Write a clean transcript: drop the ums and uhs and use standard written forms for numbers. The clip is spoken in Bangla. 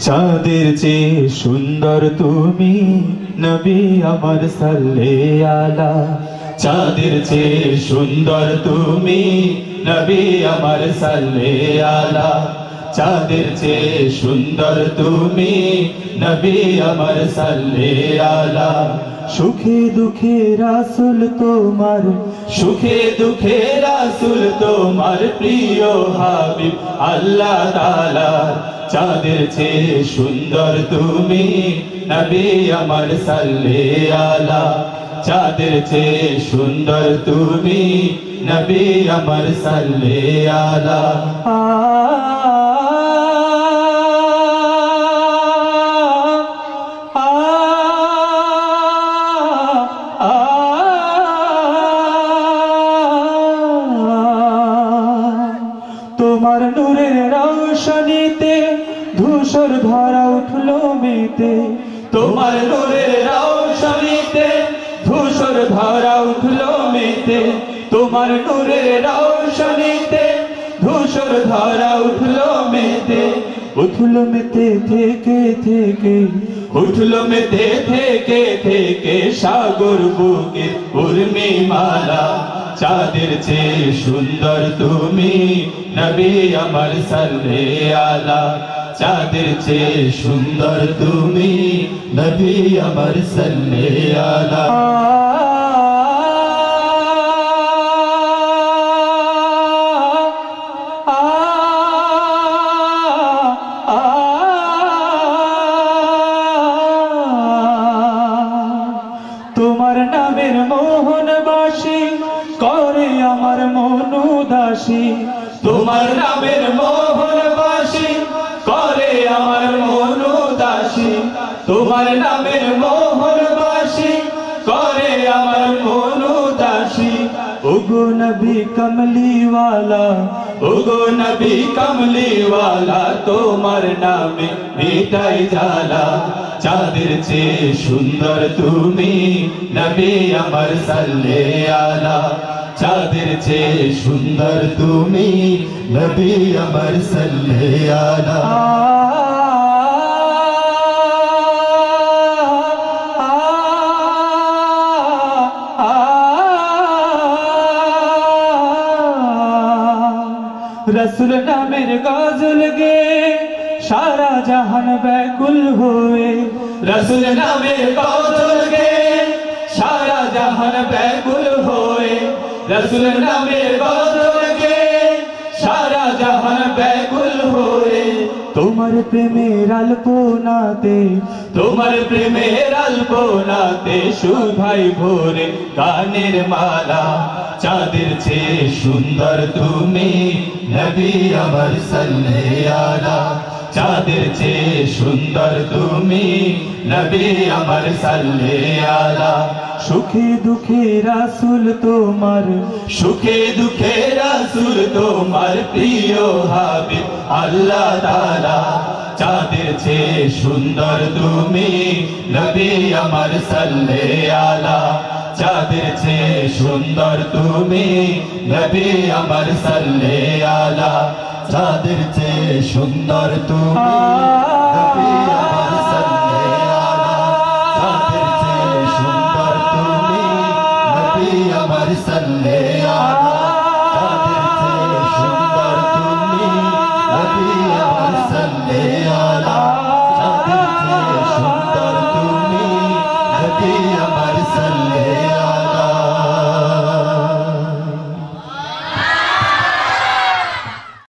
চাঁদের চেয়ে সুন্দর তুমি নবী আমার সাল্লাল্লাহু আলা। চাঁদের চেয়ে সুন্দর তুমি নবী আমার সাল্লাল্লাহু আলা। চাঁদের চেয়ে সুন্দর তুমি নবী আমার সাল্লাল্লাহু আলা। সুখে দুঃখে রাসূল তোমার, সুখে দুঃখে রাসূল তোমার প্রিয় হাবিব আল্লাহ তাআলা। চাঁদের চেয়ে সুন্দর তুমি নবী আমার সাল্লাল্লাহু আলা। চাঁদের চেয়ে সুন্দর তুমি নবী আমার সাল্লাল্লাহু আলা। তোমার নূরের রৌশনীতে ধূসর ধরা উঠলো মেতে। তোমার নূরের রৌশনীতে ধূসর ধরা উঠলো মেতে। তোমার নূরের রৌশনীতে ধূসর ধরা উঠলো মেতে। উঠলো মেতে থেকে থেকে, উঠলো মেতে থেকে থেকে সাগর বুকে উর্মিমালা। চাঁদের চেয়ে সুন্দর তুমি নবী আমার সাল্লাল্লাহু আলা। চাঁদের চেয়ে সুন্দর তুমি নবী আমার সাল্লাল্লাহু আলা। তোমার নামের মোহন বাসী করে আমার মন উদাসী। তোমার নামের মোহন বাসী করে আমার মন উদাসী। তোমার নামের মোহন বাসী করে আমার মন উদাসী। ওগো নবী কমলিওয়ালা, ওগো নবী কমলিওয়ালা, তোমার নামে মিটাই জ্বালা। চাঁদের চেয়ে সুন্দর তুমি নবী আমার সাল্লাল্লাহু আলা। চাঁদের চেয়ে সুন্দর তুমি নবী আমার সাল্লাল্লাহু আলা। রসুল নামের গজল গে সারা জাহান ব্যাকুল হয়ে। রসুল নামের গজল গে সারা জাহান ব্যাকুল হয়ে। রসুল নামের গজল গে সারা জাহান ব্যাকুল হয়ে। তোমার প্রেমের আলপনাতে, তোমার প্রেমের আলপনাতে সুধাই ভোরে গানের মালা। চাঁদের চেয়ে সুন্দর তুমি নবী আমার সাল্লাল্লাহু আলা। চাঁদের চেয়ে সুন্দর তুমি নবী আমার সাল্লাল্লাহু আলা। সুখে দুঃখে রাসূল তোমার, সুখে দুঃখে রাসূল তোমার প্রিয় হাবিব আল্লাহ তাআলা। চাঁদের চেয়ে সুন্দর তুমি নবী আমার সাল্লাল্লাহু আলা। চাঁদের চেয়ে সুন্দর তুমি নবী আমার সাল্লাল্লাহু আলা। চাঁদের চেয়ে সুন্দর তুমি নবী